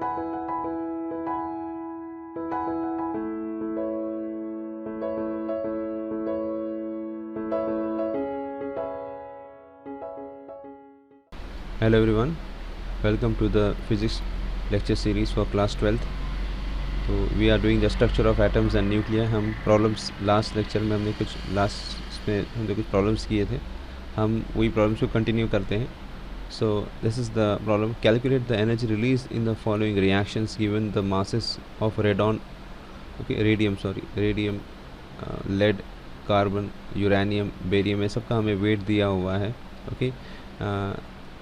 Hello everyone, welcome to the physics lecture series for class 12th. तो we are doing the structure of atoms and nuclei. हम problems last lecture में हमने कुछ problems किए थे, हम वही problems को continue करते हैं. So this is the problem: calculate the energy released in the following reactions given the masses of radium, lead, carbon, uranium, barium, ये सब का हमें वेट दिया हुआ है. Okay,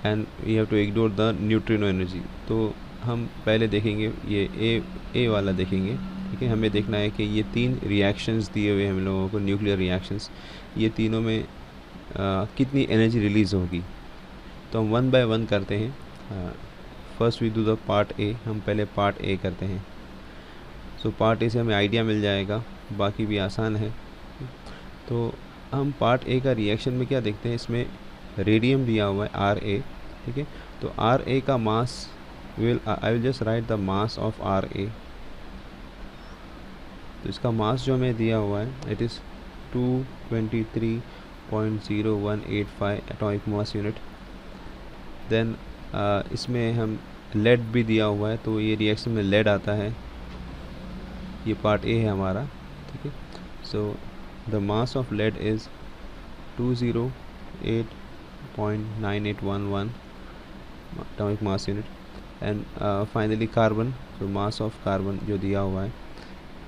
and we have to ignore the neutrino energy. तो हम पहले देखेंगे ये ए वाला देखेंगे. ठीक है, हमें देखना है कि ये 3 रिएक्शंस दिए हुए हैं हम लोगों को, न्यूक्लियर रिएक्शंस, ये तीनों में कितनी एनर्जी रिलीज़ होगी. तो हम 1 बाय 1 करते हैं. First we do the part A. हम पहले पार्ट ए करते हैं. सो पार्ट ए से हमें आइडिया मिल जाएगा, बाकी भी आसान है. तो हम पार्ट ए का रिएक्शन में क्या देखते हैं, इसमें रेडियम दिया हुआ है आर ए. ठीक है, तो आर ए का mass I will just write the mass of R A. तो इसका मास जो हमें दिया हुआ है it is 223.0185 atomic mass unit. Then इसमें हम लेड भी दिया हुआ है, तो ये रिएक्शन में लेड आता है. ये पार्ट ए है हमारा. ठीक है, so the mass of lead is 208.9811 atomic mass unit. And finally carbon, तो मास ऑफ कार्बन जो दिया हुआ है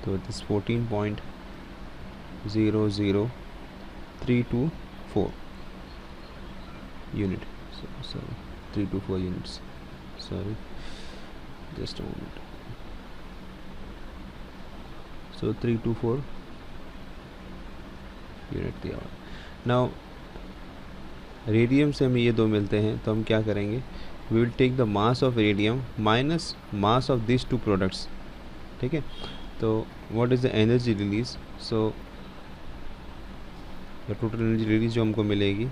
तो it is 14.00324 unit. Sorry 324 units, sorry just a moment. So 324 unit दिया हुआ है. नाउ रेडियम से हमें ये दो मिलते हैं, तो हम क्या करेंगे, we will take the mass of radium minus mass of this two products. ठीक है, तो what is the energy release. So the total energy release जो हमको मिलेगी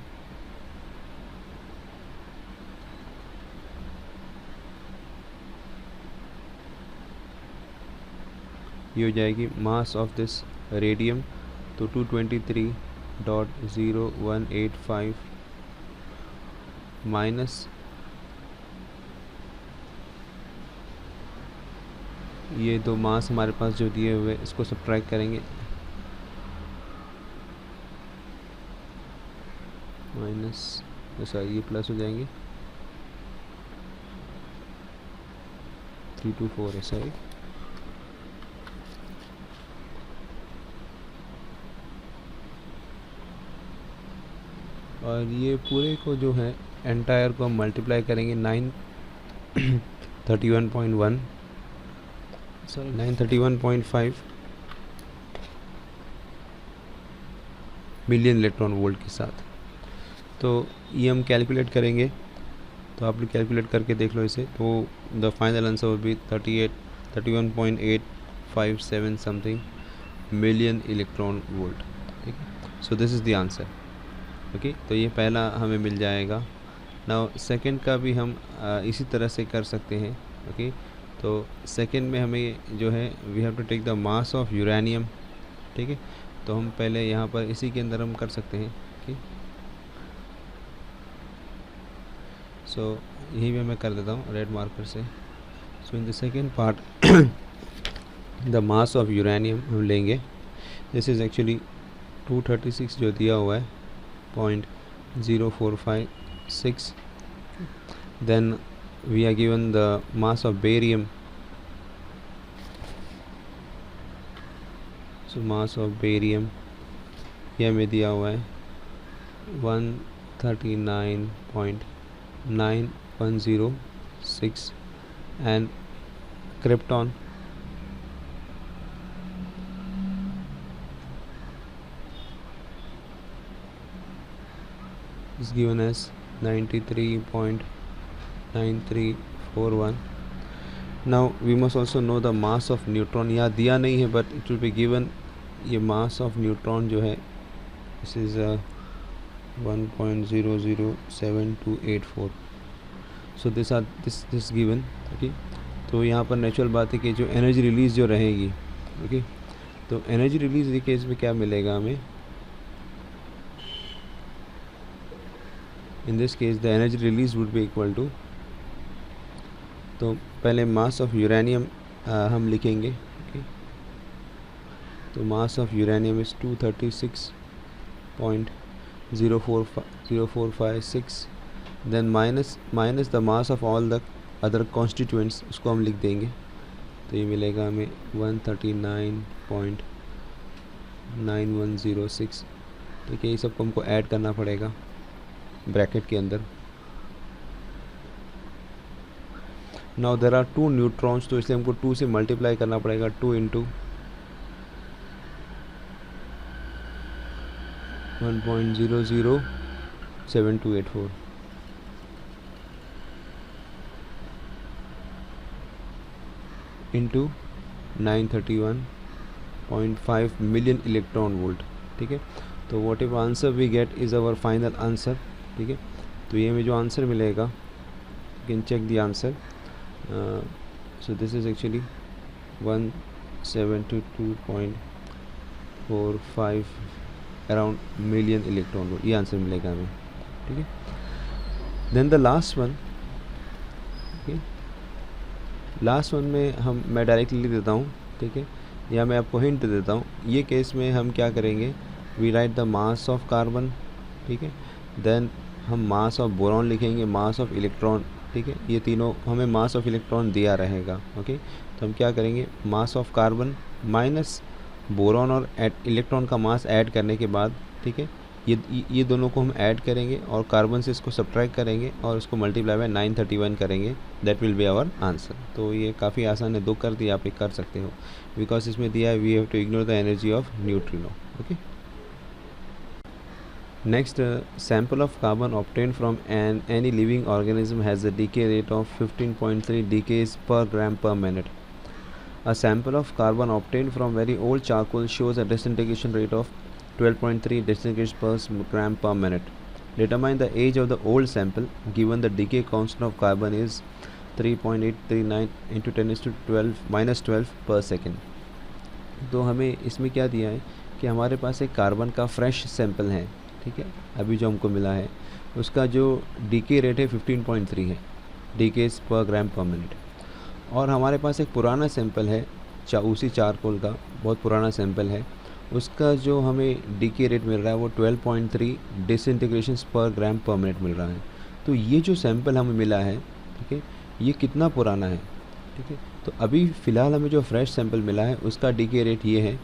ये हो जाएगी मास ऑफ दिस रेडियम, तो 223.0185 माइनस ये दो मास हमारे पास जो दिए हुए इसको सब्ट्रैक्ट करेंगे, माइनस सॉरी ये प्लस हो जाएंगे 324 है. सॉरी, और ये पूरे को जो है एंटायर को हम मल्टीप्लाई करेंगे 931.5 मिलियन इलेक्ट्रॉन वोल्ट के साथ. तो ये हम कैलकुलेट करेंगे, तो आप लोग कैलकुलेट करके देख लो इसे. तो the final answer will be 31.857 something million electron volt. ठीक है, सो this is the answer. Okay, तो ये पहला हमें मिल जाएगा. नाउ सेकंड का भी हम इसी तरह से कर सकते हैं. ओके, तो सेकंड में हमें जो है we have to take the mass of uranium. ठीक है, तो हम पहले यहाँ पर इसी के अंदर हम कर सकते हैं. ओके, सो यही भी मैं कर देता हूँ रेड मार्कर से. So in the second part the mass of uranium हम लेंगे. दिस इज़ एक्चुअली 236 जो दिया हुआ है 0.0456. then we are given the mass of barium. so mass of barium ये हमें दिया हुआ है 139.9106 and krypton is given as 93.9341. now we must also know the mass of neutron. यहाँ दिया नहीं है but it will be given. ये mass of neutron जो है this is 1.007284. so this given. okay, तो यहाँ पर नेचुरल बात है कि जो एनर्जी रिलीज़ जो रहेगी, ओके, तो एनर्जी रिलीज़ के केस में क्या मिलेगा हमें, in this case the energy release would be equal to, तो पहले मास ऑफ यूरेनियम हम लिखेंगे, ओके, तो mass of uranium is 236.0456, then minus the mass of all the other constituents, उसको हम लिख देंगे, तो ये मिलेगा हमें 139.9106। ठीक है, ये सबको हमको ऐड करना पड़ेगा ब्रैकेट के अंदर। नाउ देर आर 2 न्यूट्रॉन्स, तो इसलिए हमको 2 से मल्टीप्लाई करना पड़ेगा, 2 into 1.007284 into 931.5 million electron volt. ठीक है, तो whatever answer we get is our final answer. ठीक है, तो ये हमें जो आंसर मिलेगा, you can check the answer, so this is actually 172.45 around million electron volt, ये आंसर मिलेगा हमें। ठीक है, then the last one, last one में मैं डायरेक्टली लिख देता हूँ। ठीक है, या मैं आपको हिंट देता हूँ, ये केस में हम क्या करेंगे, we write the mass of carbon. ठीक है, देन हम मास ऑफ बोरॉन लिखेंगे, मास ऑफ इलेक्ट्रॉन। ठीक है, ये तीनों हमें मास ऑफ इलेक्ट्रॉन दिया रहेगा। ओके, तो हम क्या करेंगे, मास ऑफ कार्बन माइनस बोरॉन और इलेक्ट्रॉन का मास ऐड करने के बाद, ठीक है, ये दोनों को हम ऐड करेंगे और कार्बन से इसको सब्ट्रैक्ट करेंगे और उसको मल्टीप्लाई बाय 931 करेंगे, that will be our answer. तो ये काफ़ी आसान है, 2 कर दिया, आप एक कर सकते हो, बिकॉज इसमें दिया है we have to ignore the energy of neutrino. Okay, next sample of carbon obtained from any living organism has a decay rate of 15.3 decays per gram per minute. A sample of carbon obtained from very old charcoal shows a disintegration rate of 12.3 disintegrations per gram per minute. Determine the age of the old sample given the decay constant of carbon is 3.839 into 10⁻12 per second. तो हमें इसमें क्या दिया है कि हमारे पास एक carbon का फ्रेश सैंपल है। ठीक है, अभी जो हमको मिला है उसका जो डीके रेट है 15.3 है, डीकेस पर ग्राम पर मिनट, और हमारे पास एक पुराना सैंपल है उसी चारकोल का, बहुत पुराना सैंपल है, उसका जो हमें डीके रेट मिल रहा है वो 12.3 डिसइंटीग्रेशंस पर ग्राम पर मिनट मिल रहा है। तो ये जो सैंपल हमें मिला है, ठीक है, ये कितना पुराना है। ठीक है, तो अभी फ़िलहाल हमें जो फ्रेश सैंपल मिला है उसका डीके रेट ये है।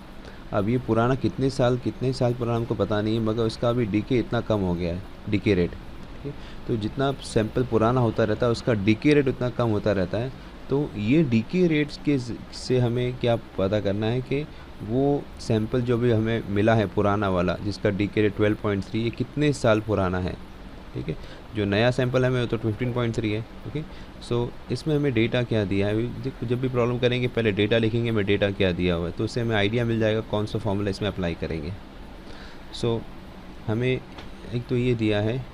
अब ये पुराना कितने साल पुराना हमको पता नहीं है, मगर उसका अभी डीके इतना कम हो गया है, डीके रेट। ठीक है, तो जितना सैंपल पुराना होता रहता है उसका डीके रेट उतना कम होता रहता है। तो ये डीके रेट्स के से हमें क्या पता करना है कि वो सैंपल जो भी हमें मिला है पुराना वाला, जिसका डीके रेट 12.3, ये कितने साल पुराना है। ठीक है, जो नया सैंपल है हमें वो तो 15.3 है। ओके, सो इसमें हमें डेटा क्या दिया है, जब भी प्रॉब्लम करेंगे पहले डेटा लिखेंगे, हमें डेटा क्या दिया हुआ है, तो उससे हमें आइडिया मिल जाएगा कौन सा फॉर्मूला इसमें अप्लाई करेंगे। सो हमें एक तो ये दिया है,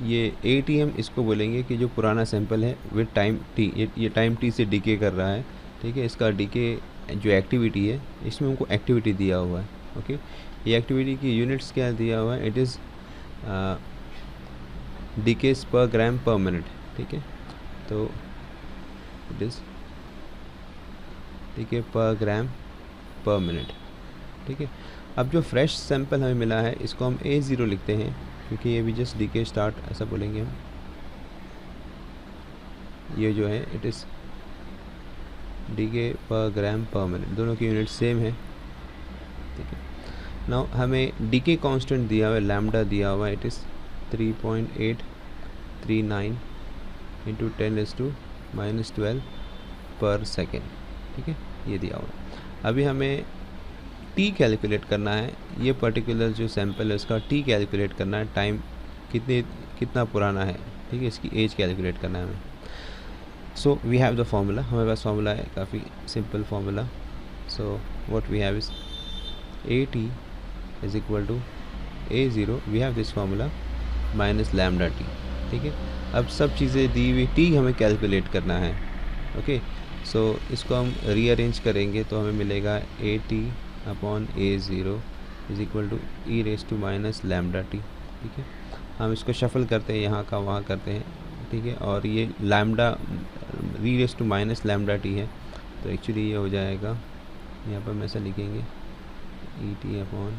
ये ATM इसको बोलेंगे कि जो पुराना सैंपल है विद टाइम t, ये टाइम t से डीके कर रहा है। ठीक है, इसका डीके जो एक्टिविटी है, इसमें हमको एक्टिविटी दिया हुआ है। ओके, ये एक्टिविटी की यूनिट्स क्या दिया हुआ है, इट इज़ डीकेस पर ग्राम पर मिनट। ठीक है, तो इट इज़ डीके पर ग्राम पर मिनट। ठीक है, अब जो फ्रेश सैंपल हमें मिला है इसको हम A0 लिखते हैं, क्योंकि ये भी जस्ट डीके स्टार्ट ऐसा बोलेंगे हम। ये जो है इट इज़ डीके पर ग्राम पर मिनट, दोनों की यूनिट सेम है। ठीक है, नाउ हमें डीके कांस्टेंट दिया हुआ है, लैम्डा दिया हुआ है, इट इज़ 3.839 इंटू 10⁻⁻12 पर सेकेंड। ठीक है, ये दिया हुआ है। अभी हमें टी कैलकुलेट करना है, ये पर्टिकुलर जो सैंपल है उसका टी कैलकुलेट करना है, टाइम कितना पुराना है। ठीक है, इसकी एज कैलकुलेट करना है हमें। So we have the formula, हमारे पास फार्मूला है, काफ़ी simple formula. So what we have is AT is equal to A0, we have this formula, minus lambda T. ठीक है, अब सब चीज़ें दी हुई, टी हमें कैलकुलेट करना है। ओके, सो इसको हम रीअरेंज करेंगे तो हमें मिलेगा A T upon A zero is equal to e raise to minus lambda T. ठीक है, हम इसको शफल करते हैं, यहाँ का वहाँ करते हैं। ठीक है, और ये lambda e raise to minus lambda T है, तो एक्चुअली ये हो जाएगा, यहाँ पर हम ऐसा लिखेंगे E T upon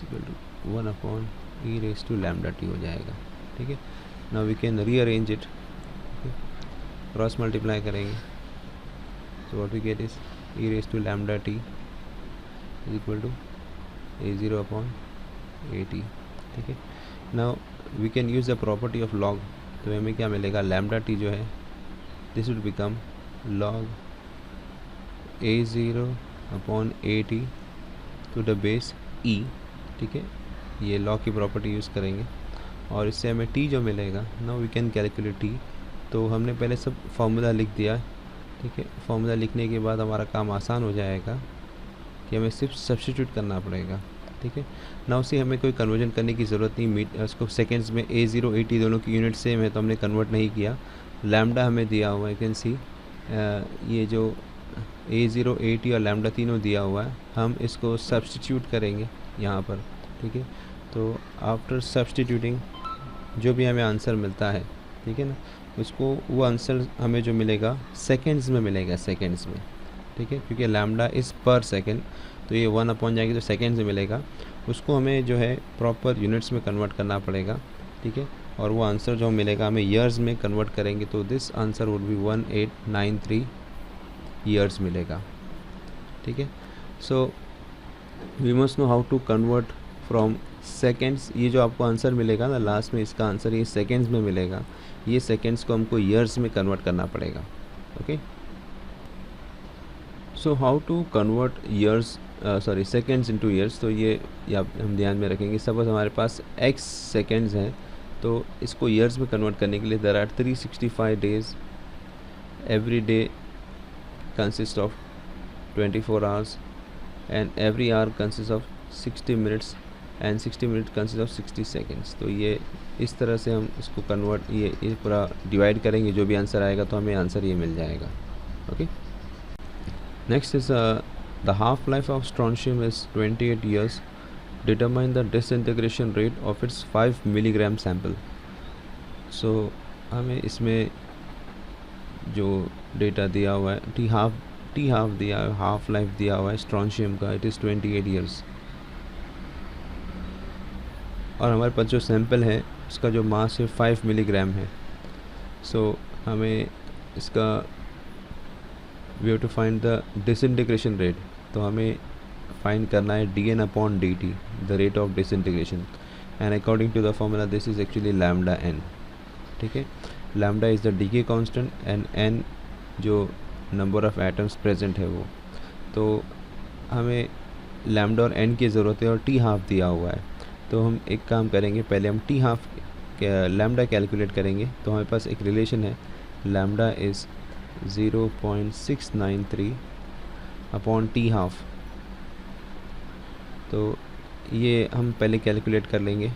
equal to 1 upon E raise to lambda T हो जाएगा। ठीक है, now we can rearrange it, cross multiply करेंगे, so what we get is E raise to lambda T is equal to A zero upon A T. ठीक है, now we can use the property of log, तो हमें क्या मिलेगा, lambda T जो है this will become log A zero upon A T to the base E. ठीक है, ये लॉग की प्रॉपर्टी यूज़ करेंगे और इससे हमें टी जो मिलेगा, now we can calculate T. तो हमने पहले सब फार्मूला लिख दिया। ठीक है, फार्मूला लिखने के बाद हमारा काम आसान हो जाएगा कि हमें सिर्फ सब्स्टिट्यूट करना पड़ेगा। ठीक है, ना उसे हमें कोई कन्वर्जन करने की ज़रूरत नहीं, उसको सेकेंड्स में ए ज़ीरो ए टी दोनों की यूनिट सेम है तो हमने कन्वर्ट नहीं किया। लैम्डा हमें दिया हुआ है, यू कैन सी ये जो ए ज़ीरो ए टी और लैम्डा तीनों दिया हुआ है, हम इसको सब्स्टिट्यूट करेंगे यहाँ पर। ठीक है, तो आफ्टर सब्स्टिट्यूटिंग जो भी हमें आंसर मिलता है, ठीक है ना, उसको वो आंसर हमें जो मिलेगा सेकेंड्स में मिलेगा, सेकेंड्स में। ठीक है, क्योंकि लैम्डा इज़ पर सेकेंड, तो ये 1 अपॉन जाएगी तो सेकेंड्स में मिलेगा, उसको हमें जो है प्रॉपर यूनिट्स में कन्वर्ट करना पड़ेगा। ठीक है, और वो आंसर जो मिलेगा हमें ईयर्स में कन्वर्ट करेंगे, तो this answer would be 1893 years मिलेगा। ठीक है, so we must know how to convert from seconds. ये जो आपको आंसर मिलेगा ना लास्ट में, इसका आंसर ये सेकेंड्स में मिलेगा, ये सेकेंड्स को हमको ईयर्स में कन्वर्ट करना पड़ेगा। Okay, so how to convert years seconds into years, तो ये हम ध्यान में रखेंगे। सपोज हमारे पास x सेकेंड्स हैं, तो इसको ईयर्स में कन्वर्ट करने के लिए there are 365 days, every day consist of 24 hours and every hour consist of 60 minutes and 60 minute consist of 60 seconds. तो ये इस तरह से हम इसको कन्वर्ट, ये पूरा डिवाइड करेंगे, जो भी आंसर आएगा तो हमें आंसर ये मिल जाएगा। Okay, next is the half life of strontium is 28 years. Determine the disintegration rate of its 5 milligram sample. सो हमें इसमें जो डेटा दिया हुआ है, टी हाफ दिया है, हाफ लाइफ दिया हुआ है स्ट्रॉन्शियम का, इट इज़ 28 years। और हमारे पास जो सैंपल है उसका जो मास है 5 मिलीग्राम है। सो हमें इसका we have to find the disintegration rate, तो हमें फाइंड करना है d N upon d T, the rate of disintegration, and according to the formula this is actually lambda N. ठीक है, lambda is the decay constant and N जो number of atoms present है वो, तो हमें lambda और N की ज़रूरत है और टी हाफ दिया हुआ है। तो हम एक काम करेंगे, पहले हम टी हाफ लैम्डा कैलकुलेट करेंगे। तो हमारे पास एक रिलेशन है, lambda is 0.693 upon T half, तो ये हम पहले कैलकुलेट कर लेंगे।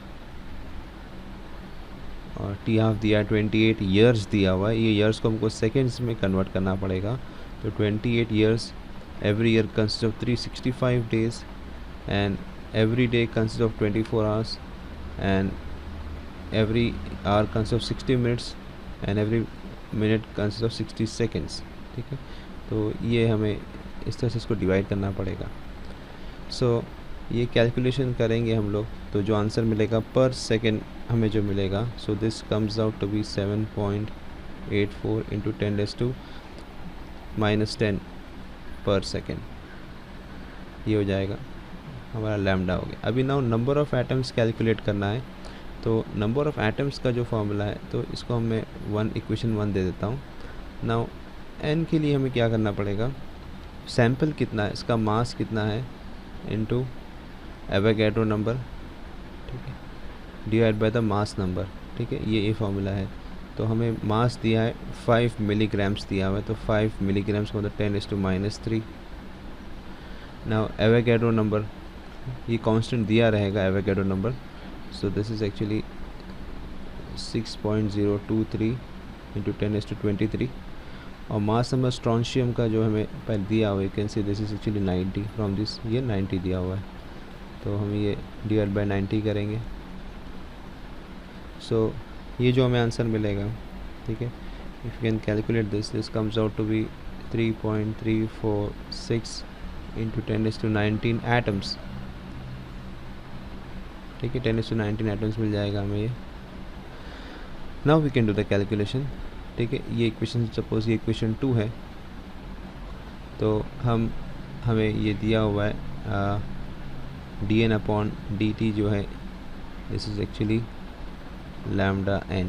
और टी हाफ दिया है, 28 ईयर्स दिया हुआ है, ये ईयर्स को हमको सेकेंड्स में कन्वर्ट करना पड़ेगा। तो 28 years, every year consist of 365 days and every day consists of 24 hours and every hour consists of 60 minutes and every minute consists of 60 seconds। ठीक है, तो ये हमें इस तरह से इसको डिवाइड करना पड़ेगा। सो ये कैलकुलेशन करेंगे हम लोग, तो जो आंसर मिलेगा पर सेकेंड हमें जो मिलेगा, so this comes out to be 7.84 into 10⁻⁻10 per second, ये हो जाएगा हमारा लैम्डा हो गया। अभी now number of atoms calculate करना है, तो नंबर ऑफ़ एटम्स का जो फॉर्मूला है, तो इसको मैं इक्वेशन 1 दे देता हूँ। नाउ एन के लिए हमें क्या करना पड़ेगा, सैंपल कितना है, इसका मास कितना है इनटू एवोगैड्रो नंबर, ठीक है, divide by the mass number. ठीक है, ये फॉर्मूला है। तो हमें मास दिया है 5 मिलीग्राम्स दिया हुआ है, तो 5 मिलीग्राम्स को मतलब 10⁻³ नाउ एवोगैड्रो नंबर, ये कांस्टेंट दिया रहेगा Avogadro number, so this is actually 6.023 into 10⁻23 और मास नंबर स्ट्रॉन्शियम का जो हमें पहले दिया हुआ है, can see this is actually 90 from this, ये 90 दिया हुआ है, तो हम ये डिवाइड बाय 90 करेंगे। सो ये जो हमें आंसर मिलेगा, ठीक है, if you can calculate this comes out to be 3.346 into 10⁻19 atoms, ठीक है, 10⁻19 एटम्स मिल जाएगा हमें ये। Now we can do the calculation, ठीक है। ये इक्वेशन, सपोज ये इक्वेशन 2 है, तो हमें ये दिया हुआ है dn/dt जो है, this is actually lambda n,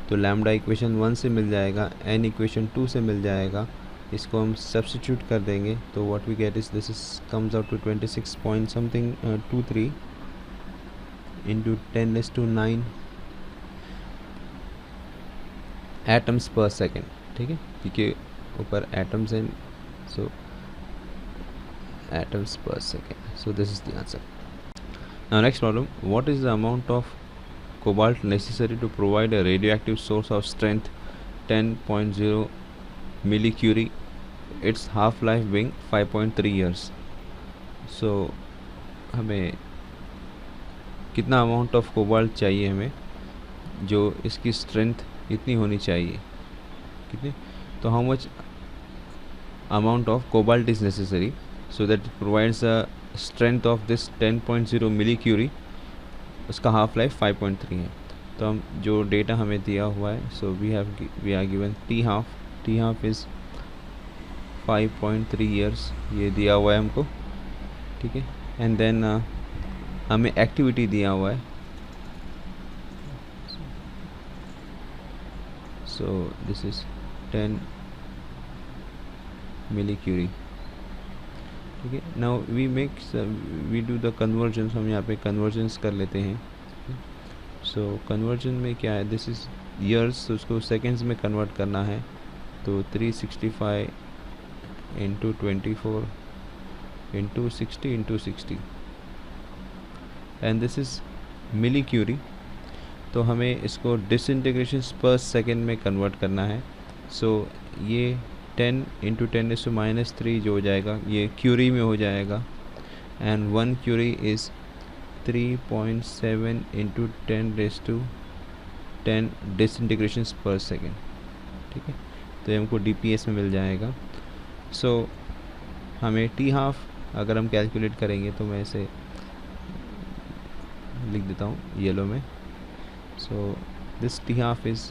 तो लैम्डा इक्वेशन 1 से मिल जाएगा, n इक्वेशन 2 से मिल जाएगा, इसको हम सब्स्टिट्यूट कर देंगे तो what we get is this is comes out to 26 point something 23 into 10⁻9 atoms per second, ठीक है, क्योंकि ऊपर एटम्स हैं, so atoms per second, so this is the answer. Now next problem, what is the amount of cobalt necessary to provide a radioactive source of strength 10.0 millicurie, its half life being 5.3 years। so हमें कितना amount of cobalt चाहिए हमें, जो इसकी strength इतनी होनी चाहिए, कितनी, तो how much amount of cobalt is necessary so that provides a strength of this 10.0 millicurie, उसका हाफ लाइफ 5.3 है। तो हम जो डेटा हमें दिया हुआ है, so we are given T half is 5.3 years, ये दिया हुआ है हमको, ठीक है। एंड देन हमें एक्टिविटी दिया हुआ है, सो दिस इज़ 10 millicurie, ठीक है। Now we do the conversions, हम यहाँ पे कन्वर्जन्स कर लेते हैं। सो कन्वर्जन में क्या है, दिस इज़ ईयर्स, तो उसको सेकेंड्स में कन्वर्ट करना है, तो 365 into 24 into 60 into 60 and this is millicurie, तो हमें इसको डिसइंटीग्रेशन पर सेकेंड में कन्वर्ट करना है। सो ये 10 इंटू 10⁻³ जो हो जाएगा, ये क्यूरी में हो जाएगा, and 1 curie is 3.7 into 10⁻10 disintegration per second, ठीक है, तो ये हमको DPS में मिल जाएगा। सो हमें टी हाफ अगर हम कैलकुलेट करेंगे, तो मैं इसे लिख देता हूँ येलो में। So this T half is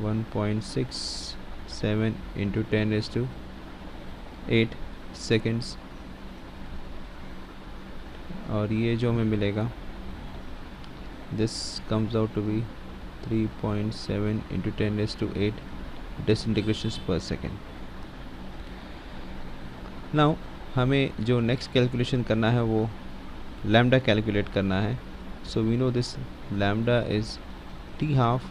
1.67 into 10⁸8 seconds, और ये जो हमें मिलेगा, this comes out to be 3.7 into 10⁸8 disintegrations per second. Now हमें जो नेक्स्ट कैलकुलेशन करना है वो लैम्डा कैलकुलेट करना है। So we know this lambda is T half,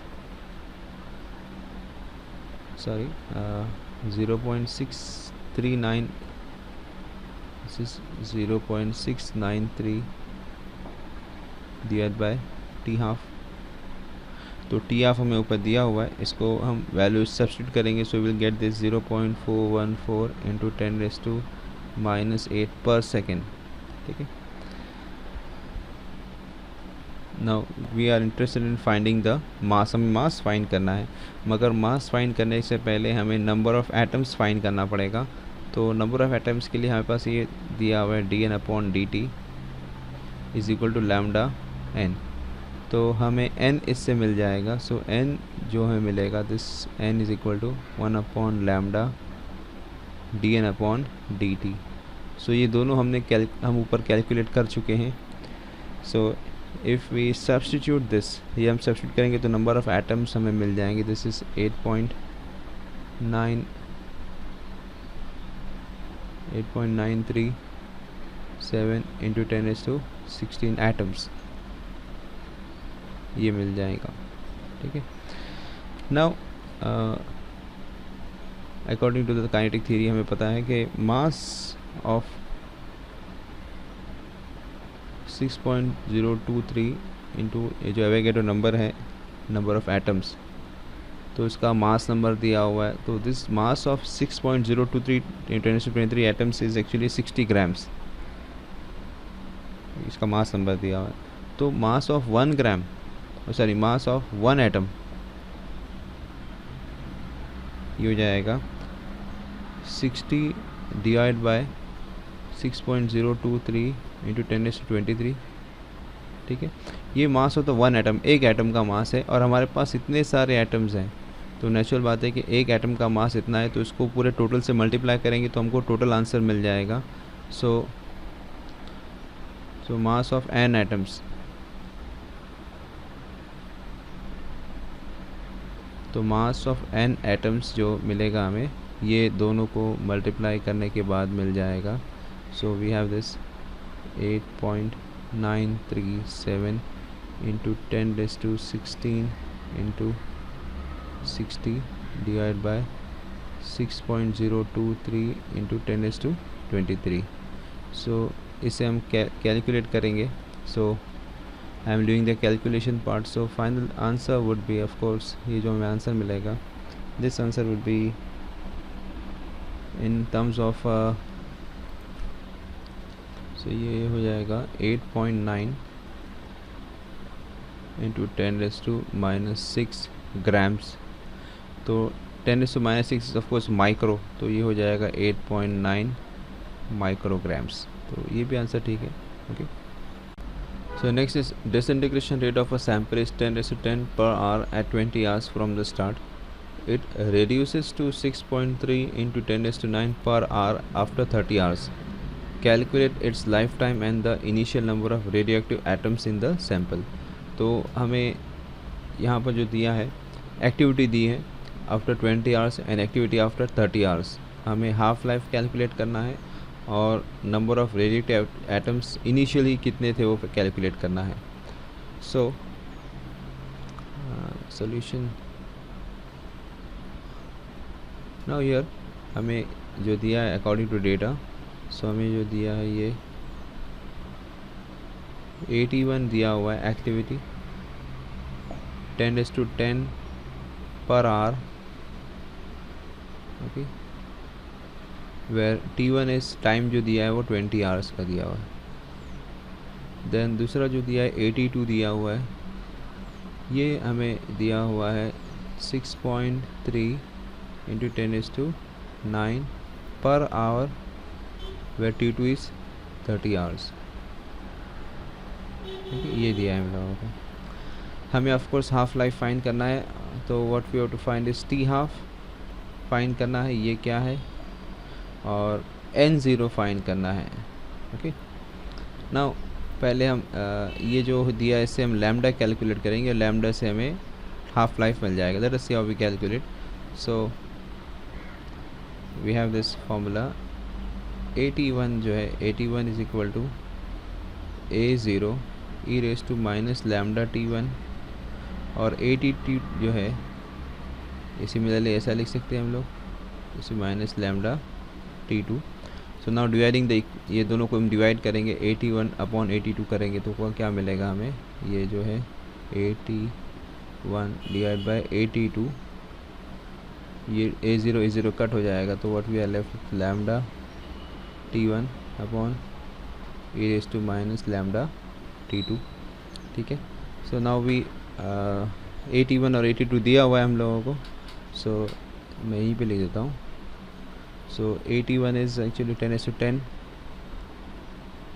sorry 0.639, this is 0.693 divided by T half, तो टी हाफ हमें ऊपर दिया हुआ है, इसको हम वैल्यू सब्स्टिट्यूट करेंगे, so will get this 0.414 into 10⁻⁻8 per second, ठीक है। Now we are interested in finding the mass, हमें मास फाइंड करना है, मगर मास फाइंड करने से पहले हमें नंबर ऑफ़ एटम्स फाइंड करना पड़ेगा। तो नंबर ऑफ़ एटम्स के लिए हमारे पास ये दिया हुआ है dn/dt is equal to lambda n, तो हमें n इससे मिल जाएगा। सो n जो हमें मिलेगा, this n is equal to 1/λ dn/dt। So ये दोनों हम ऊपर कैलकुलेट कर चुके हैं। So if we substitute this, ये हम सब्स्टिट्यूट करेंगे तो नंबर ऑफ़ एटम्स हमें मिल जाएंगे, दिस इज़ 8.937 इंटू 10⁻16 एटम्स, ये मिल जाएगा, ठीक है। Now according to the kinetic theory हमें पता है कि मास ऑफ 6.023 इंटू ये जो एवोगैड्रो नंबर है नंबर ऑफ एटम्स, तो इसका मास नंबर दिया हुआ है। तो this mass of 6.023 × 10⁻23 atoms is actually 60 grams, इसका मास नंबर दिया हुआ है। तो mass of 1 gram, sorry mass of 1 atom, ये हो जाएगा 60 डिवाइड बाय 6.023 × 10⁻23, ठीक है। ये मास ऑफ द 1 एटम, एक एटम का मास है, और हमारे पास इतने सारे एटम्स हैं, तो नेचुरल बात है कि एक एटम का मास इतना है, तो इसको पूरे टोटल से मल्टीप्लाई करेंगे तो हमको टोटल आंसर मिल जाएगा। सो मास ऑफ n एटम्स, तो मास ऑफ n एटम्स जो मिलेगा हमें, ये दोनों को मल्टीप्लाई करने के बाद मिल जाएगा। So we have this 8.937 × 10⁻16 × 60 divide by 6.023 × 10⁻23। So इसे हम कैलकुलेट करेंगे। So I am doing the calculation part. So final answer would be, of course ये जो हमें आंसर मिलेगा, this answer would be in terms of, so ये हो जाएगा 8.9 × 10⁻6 ग्राम्स। तो 10⁻6 ऑफ कोर्स माइक्रो, तो ये हो जाएगा 8.9 माइक्रोग्राम्स। तो ये भी आंसर ठीक है। Okay, so next is disintegration rate of a sample is 10⁻10 per hour at 20 hours from the start. It reduces to 6.3 × 10⁻9 per hour after 30 hours. Calculate its lifetime and the initial number of radioactive atoms in the sample. तो हमें यहाँ पर जो दिया है, activity दी है after 20 hours and activity after 30 hours. हमें half life calculate करना है और number of radioactive atoms initially कितने थे वो कैलकुलेट करना है। सो सॉल्यूशन नाउ हियर हमें जो दिया है अकॉर्डिंग टू डेटा, सो हमें जो दिया है ये 81 दिया हुआ है activity, 10⁻10 per hour, okay, where T1 इस टाइम जो दिया है वो 20 आवर्स का दिया हुआ है। देन दूसरा जो दिया है 82 दिया हुआ है, ये हमें दिया हुआ है 6.3 × 10⁻9 per hour, where T2 is 30 hours. ये दिया है हम लोगों को। हमें of course half life find करना है, तो what we have to find is T half find करना है, ये क्या है, और N0 फाइंड करना है। ओके, नाउ पहले हम ये जो दिया है इससे हम लैम्डा कैलकुलेट करेंगे, लैम्डा से हमें हाफ लाइफ मिल जाएगा। Let us see how we calculate. So we have this formula 81 जो है 81 is equal to A0 e⁻ lambda T1, और 82 जो है इसी मिलले ऐसा लिख सकते हैं हम लोग, इसी minus lambda T2। So now dividing the, ये दोनों को हम डिवाइड करेंगे, 81/82 करेंगे तो क्या मिलेगा हमें, ये जो है 81 डिवाइड बाय 82, ये A0 कट हो जाएगा, तो what we are left lambda T1 upon e⁻ lambda T2, ठीक है। सो नाउ वी 81 और 82 दिया हुआ है हम लोगों को, सो मैं यहीं पे लिख देता हूँ। सो 81 इज़ एक्चुअली 10⁻10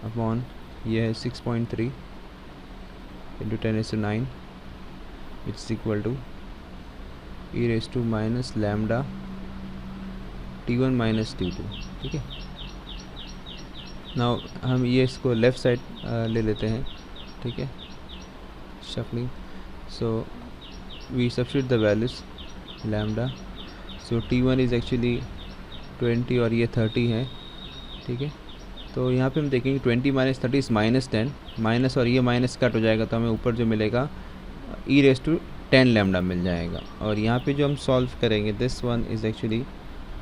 अपॉन ये है 6.3 × 10⁻9 which is equal to e⁻ lambda T1 minus T2, ठीक है। नाउ हम ये इसको लेफ़्ट साइड ले लेते हैं, ठीक है, shuffling. So we substitute the values lambda, so T1 is actually 20 और ये 30 है, ठीक है। तो यहाँ पे हम देखेंगे 20 माइनस 30 इज़ -10, माइनस और ये माइनस कट हो जाएगा, तो हमें ऊपर जो मिलेगा e⁻10 लैम्डा मिल जाएगा। और यहाँ पे जो हम सॉल्व करेंगे, दिस वन इज़ एक्चुअली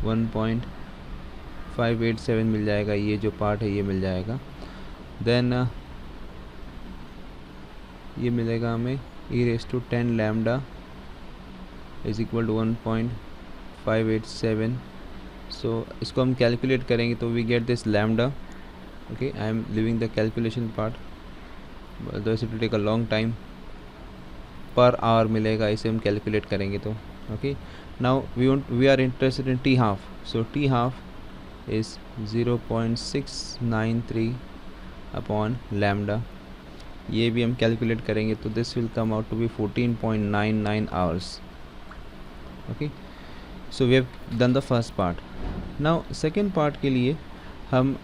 1.587 मिल जाएगा, ये जो पार्ट है ये मिल जाएगा। देन ये मिलेगा हमें e⁻10 lambda is equal to 1.587. So इसको हम कैलकुलेट करेंगे तो we get this lambda. Okay, I am leaving the calculation part, this will take a long time. Per hour मिलेगा इसे हम कैलकुलेट करेंगे तो. Okay, now we are interested in T half. So T half is 0.693 upon lambda. ये भी हम calculate करेंगे तो this will come out to be 14.99 hours. Okay, so we have done the first part. Now second part के लिए हम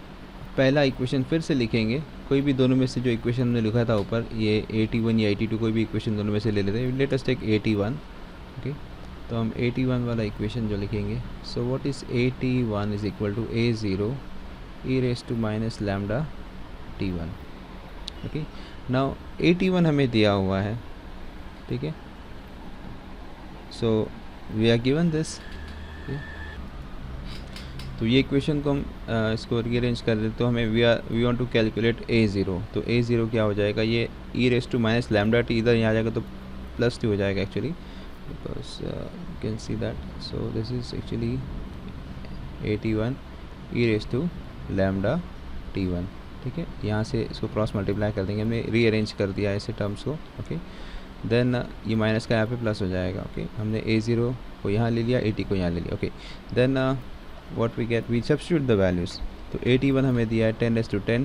पहला equation फिर से लिखेंगे. कोई भी दोनों में से जो इक्वेशन हमने लिखा था ऊपर, ये 81 या 82, कोई भी इक्वेशन दोनों में से ले लेते हैं. Let us take 81. ओके, तो हम 81 वाला इक्वेशन जो लिखेंगे, so what is 81 is equal to a0 e⁻ lambda t1. Okay, now 81 हमें दिया हुआ है. ठीक है, so we are given this. तो ये इक्वेशन को हम इसको रीअरेंज कर दें तो हमें we want to calculate a0. तो a0 क्या हो जाएगा, ये e⁻ लैम्डा t इधर यहाँ आ जाएगा तो +2 हो जाएगा actually, because you can see that. So this is actually 81 e⁻ lambda t1. ठीक है, यहाँ से इसको क्रॉस मल्टीप्लाई कर देंगे. हमने रीअरेंज कर दिया ऐसे टर्म्स को. ओके, देन ये माइनस का यहाँ पे प्लस हो जाएगा. ओके, हमने a0 को यहाँ ले लिया, 80 को यहाँ ले लिया. Okay, then what we get, we substitute the values. तो 81 हमें दिया है 10⁻10.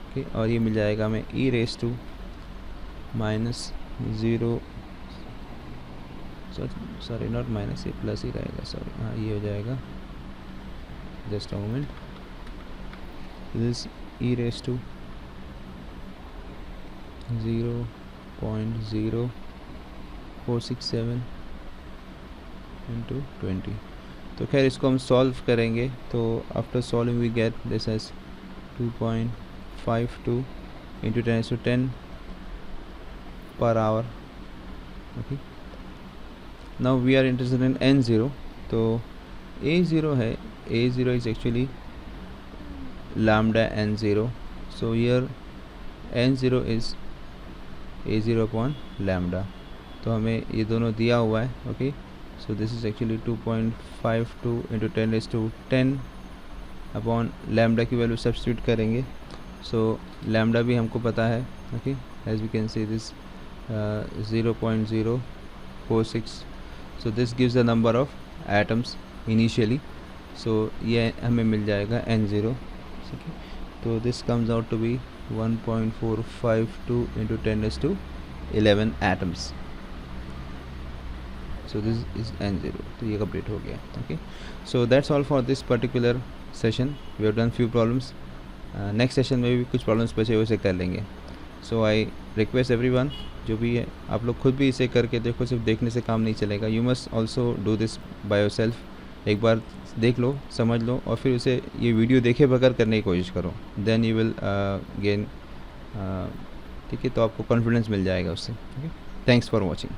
ओके, और ये मिल जाएगा हमें e⁻ -0, सॉरी नॉट माइनस, ये प्लस ही रहेगा. सॉरी, हाँ ये हो जाएगा, just a moment. This e⁻ 0.0467 into 20. तो खैर इसको हम सॉल्व करेंगे तो after solving we get this as 2.52 into 10⁻10 per hour. Okay, now we are interested in n0. तो a0 है, a0 is actually lambda n0. So here n0 is a0 upon lambda. तो हमें ये दोनों दिया हुआ है. Okay, so this is actually 2.52 into 10⁻10 upon lambda की वैल्यू सब्स्टिट्यूट करेंगे. सो लैम्डा भी हमको पता है. Okay, as we can see this 0.046. So this gives the number of atoms initially. So ये हमें मिल जाएगा n0. ओके, तो this comes out to be 1.452 into 10⁻11 atoms. So this is n0. तो ये कंप्लीट हो गया. Okay, so that's all for this particular session. We have done few problems. Next session में भी कुछ प्रॉब्लम्स बचे हुए से कर लेंगे. सो आई रिक्वेस्ट एवरीवन, जो भी है आप लोग खुद भी इसे करके देखो. सिर्फ देखने से काम नहीं चलेगा. You must also do this by your self. एक बार देख लो, समझ लो, और फिर उसे ये वीडियो देखे बगैर करने की कोशिश करो. Then you will gain. ठीक है, तो आपको कॉन्फिडेंस मिल जाएगा उससे. Okay, thanks for watching.